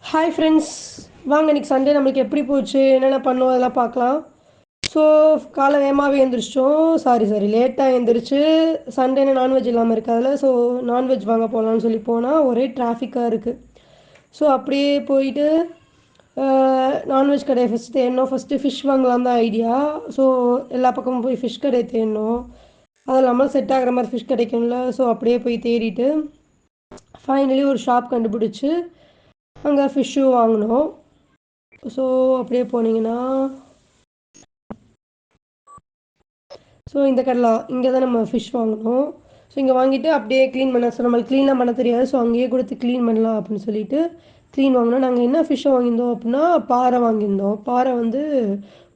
Hi friends, வாங்க இன்னைக்கு Sunday நம்மளுக்கு எப்படி போச்சு, என்னென்ன பண்ணோம் அதெல்லாம் பார்க்கலாம். ஸோ காலை வேகமாகவே எழுந்திரிச்சிட்டோம். சாரி லேட்டாக எழுந்திரிச்சு, சண்டேன்னு நான்வெஜ் இல்லாமல் இருக்காதுல்ல. ஸோ நான்வெஜ் வாங்க போகலான்னு சொல்லி போனால் ஒரே டிராஃபிக்காக இருக்குது. ஸோ அப்படியே போயிட்டு நான்வெஜ் கடையை ஃபஸ்ட்டு தேடினோம். ஃபஸ்ட்டு ஃபிஷ் வாங்கலாம் தான் ஐடியா. ஸோ எல்லா பக்கமும் போய் ஃபிஷ் கடை தேடினோம். அது இல்லாமல் செட் ஆகிற மாதிரி ஃபிஷ் கிடைக்கும்ல. ஸோ அப்படியே போய் தேடிட்டு ஃபைனலி ஒரு ஷாப் கண்டுபிடிச்சி அங்கே ஃபிஷ்ஷும் வாங்கினோம். ஸோ அப்படியே போனீங்கன்னா இந்த கடையில் இங்கே தான் நம்ம ஃபிஷ் வாங்கினோம். ஸோ இங்கே வாங்கிட்டு அப்படியே க்ளீன் பண்ண. ஸோ நம்மளுக்கு க்ளீனாக பண்ண தெரியாது. ஸோ அங்கேயே கொடுத்து க்ளீன் பண்ணலாம் அப்படின்னு சொல்லிட்டு க்ளீன் வாங்கினோம். நாங்கள் என்ன ஃபிஷ்ஷை வாங்கியிருந்தோம் அப்படின்னா பாறை வாங்கியிருந்தோம். பாறை வந்து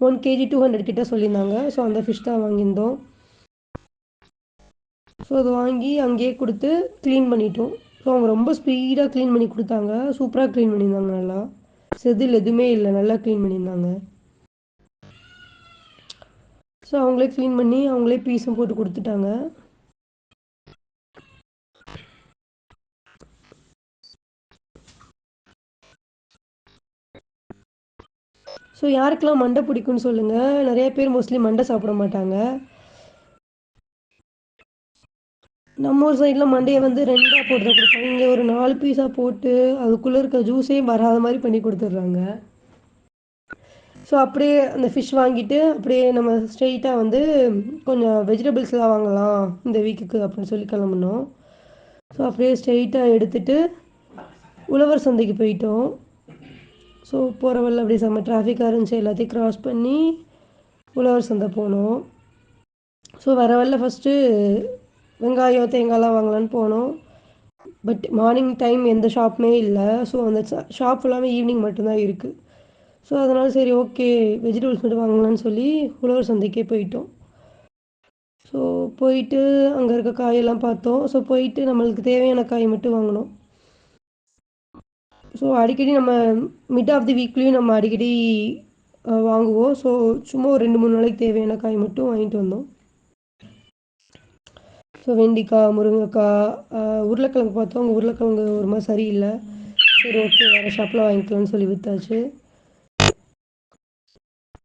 1 kg 200 கிட்ட சொல்லியிருந்தாங்க. ஸோ அந்த ஃபிஷ் தான் வாங்கியிருந்தோம். ஸோ அது வாங்கி அங்கேயே கொடுத்து க்ளீன் பண்ணிட்டோம். ஸோ அவங்க ரொம்ப ஸ்பீடாக க்ளீன் பண்ணி கொடுத்தாங்க. சூப்பராக க்ளீன் பண்ணியிருந்தாங்க. நல்லா செதில் எதுவுமே இல்லை, நல்லா க்ளீன் பண்ணியிருந்தாங்க. ஸோ அவங்களே க்ளீன் பண்ணி அவங்களே பீஸும் போட்டு கொடுத்துட்டாங்க. ஸோ யாருக்கெல்லாம் மண்டை பிடிக்கும்னு சொல்லுங்கள். நிறைய பேர் மோஸ்ட்லி மண்டை சாப்பிட மாட்டாங்க. நம்ம ஊர் சைடில் மண்டையை வந்து 2ஆக போட்டு தான் கொடுப்பாங்க. இங்கே ஒரு 4 பீஸாக போட்டு அதுக்குள்ளே இருக்க ஜூஸே வராத மாதிரி பண்ணி கொடுத்துட்றாங்க. ஸோ அப்படியே அந்த ஃபிஷ் வாங்கிட்டு அப்படியே நம்ம ஸ்ட்ரெயிட்டாக வந்து கொஞ்சம் வெஜிடபிள்ஸ்லாம் வாங்கலாம் இந்த வீக்குக்கு அப்படின்னு சொல்லி கிளம்புனோம். ஸோ அப்படியே ஸ்ட்ரெயிட்டாக எடுத்துகிட்டு உழவர் சந்தைக்கு போயிட்டோம். ஸோ போகிற வழியில் அப்படியே செம்ம டிராஃபிக்காக இருந்துச்சு. எல்லாத்தையும் க்ராஸ் பண்ணி உழவர் சந்தை போனோம். ஸோ வர வழியில் ஃபஸ்ட்டு வெங்காயம் தேங்காய்லாம் வாங்கலான்னு போனோம். பட் மார்னிங் டைம் எந்த ஷாப்புமே இல்லை. ஸோ அந்த ஷாப் ஃபுல்லாமே ஈவினிங் மட்டும்தான் இருக்குது. ஸோ அதனால் சரி ஓகே வெஜிடபிள்ஸ் மட்டும் வாங்கலான்னு சொல்லி உழவர் சந்தைக்கே போயிட்டோம். ஸோ போயிட்டு அங்கே இருக்க காயெல்லாம் பார்த்தோம். ஸோ போயிட்டு நம்மளுக்கு தேவையான காய் மட்டும் வாங்கினோம். ஸோ அடிக்கடி நம்ம மிட் ஆஃப் தி வீக்லேயும் நம்ம அடிக்கடி வாங்குவோம். ஸோ சும்மா ஒரு 2-3 நாளைக்கு தேவையான காய் மட்டும் வாங்கிட்டு வந்தோம். ஸோ வெண்டிக்காய், முருங்கைக்காய், உருளைக்கிழங்கு பார்த்தோம். அங்கே உருளைக்கிழங்கு ஒரு மாதிரி சரியில்லை. சரி ஓகே வேறு ஷாப்பில் வாங்கிக்கலாம்னு சொல்லி விற்றாச்சு.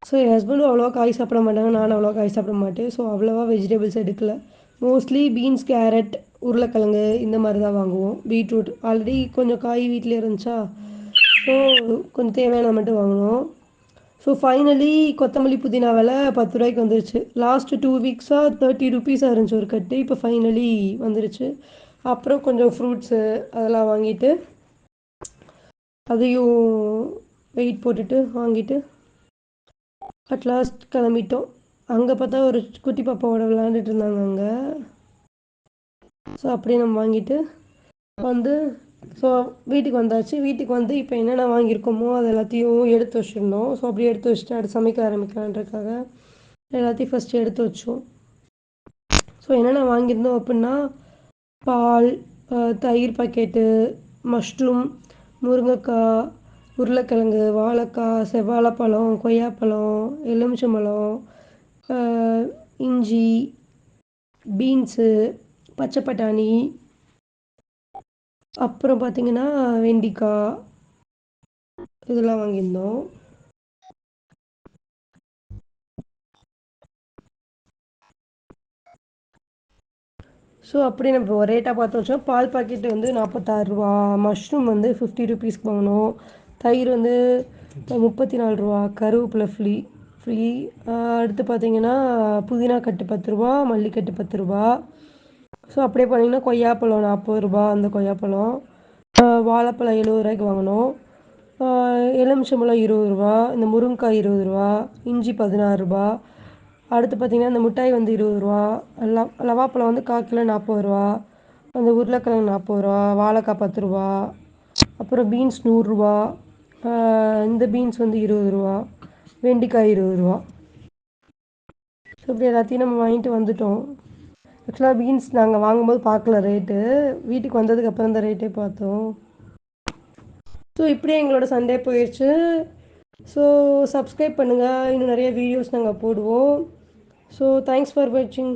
ஸோ என் ஹஸ்பண்டும் அவ்வளோவா காய் சாப்பிட மாட்டாங்க, நானும் அவ்வளோவா காய் சாப்பிட மாட்டேன். ஸோ அவ்வளோவா வெஜிடபிள்ஸ் எடுக்கலை. மோஸ்ட்லி பீன்ஸ், கேரட், உருளைக்கிழங்கு இந்த மாதிரி தான் வாங்குவோம். பீட்ரூட் ஆல்ரெடி கொஞ்சம் காய் வீட்டில் இருந்துச்சா. ஸோ கொஞ்சம் தேவையான மட்டும் வாங்கினோம். ஸோ ஃபைனலி கொத்தமல்லி புதினா விலை 10 ரூபாய்க்கு வந்துருச்சு. லாஸ்ட்டு 2 வீக்ஸாக 30 ருபீஸாக இருந்துச்சு ஒரு கட்டு. இப்போ ஃபைனலி வந்துருச்சு. அப்புறம் கொஞ்சம் ஃப்ரூட்ஸு அதெல்லாம் வாங்கிட்டு அதையும் வெயிட் போட்டுட்டு வாங்கிட்டு அட்லாஸ்ட் கிளம்பிட்டோம். அங்கே பார்த்தா ஒரு குட்டி பாப்பாவோட விளையாண்டுட்டு இருந்தாங்க அங்கே. ஸோ அப்படியே நம்ம வாங்கிட்டு வந்து ஸோ வீட்டுக்கு வந்தாச்சு. வீட்டுக்கு வந்து இப்போ என்னென்ன வாங்கியிருக்கோமோ அது எல்லாத்தையும் எடுத்து வச்சுருந்தோம். ஸோ அப்படியே எடுத்து வச்சுட்டு அடுத்து சமைக்க ஆரம்பிக்கலான்றதுக்காக எல்லாத்தையும் ஃபஸ்ட்டு எடுத்து வச்சோம். ஸோ என்னென்ன வாங்கியிருந்தோம் அப்படின்னா பால், தயிர் பாக்கெட்டு, மஷ்ரூம், முருங்கைக்காய், உருளைக்கிழங்கு, வாழைக்காய், செவ்வாழைப்பழம், கொய்யாப்பழம், எலுமிச்சம்பழம், இஞ்சி, பீன்ஸு, பச்சை பட்டாணி, அப்புறம் பார்த்திங்கன்னா வெண்டிக்காய் இதெல்லாம் வாங்கியிருந்தோம். ஸோ அப்படி நம்ம ரேட்டாக பார்த்து வச்சோம். பால் பாக்கெட்டு வந்து 46 ரூபா, மஷ்ரூம் வந்து 50 ருபீஸ்க்கு வாங்கினோம், தயிர் வந்து 34 ரூபா, கருவேப்பிலை ஃப்ரீ. அடுத்து பார்த்திங்கன்னா புதினா கட்டு 10 ரூபா, மல்லிக்கட்டு 10 ரூபா. ஸோ அப்படியே பண்ணிங்கன்னா கொய்யாப்பழம் 40 ரூபா. அந்த கொய்யாப்பழம் வாழைப்பழம் 70 ரூபாய்க்கு வாங்கினோம். எலுமிச்சம்பழம் 20 ரூபா, இந்த முருங்கைக்காய் 20 ரூபா, இஞ்சி 16 ரூபா. அடுத்து பார்த்திங்கன்னா இந்த மிட்டாய் வந்து 20 ரூபா, லவாப்பழம் வந்து 1/4 கிலோ 40 ரூபா, அந்த உருளைக்கிழங்கு 40 ரூபா, வாழைக்காய் 10 ரூபா, அப்புறம் பீன்ஸ் 100 ரூபா, இந்த பீன்ஸ் வந்து 20 ரூபா, வெண்டிக்காய் 20 ரூபா. ஸோ இப்படி எல்லாத்தையும் நம்ம வாங்கிட்டு வந்துட்டோம். ஆக்சுவலாக பீன்ஸ் நாங்கள் வாங்கும்போது பார்க்கல ரேட்டு, வீட்டுக்கு வந்ததுக்கப்புறம் தான் ரேட்டே பார்த்தோம். ஸோ இப்படியே எங்களோட சண்டே போயிடுச்சு. ஸோ சப்ஸ்கிரைப் பண்ணுங்கள், இன்னும் நிறைய வீடியோஸ் நாங்கள் போடுவோம். ஸோ தேங்க்ஸ் ஃபார் வாட்சிங்.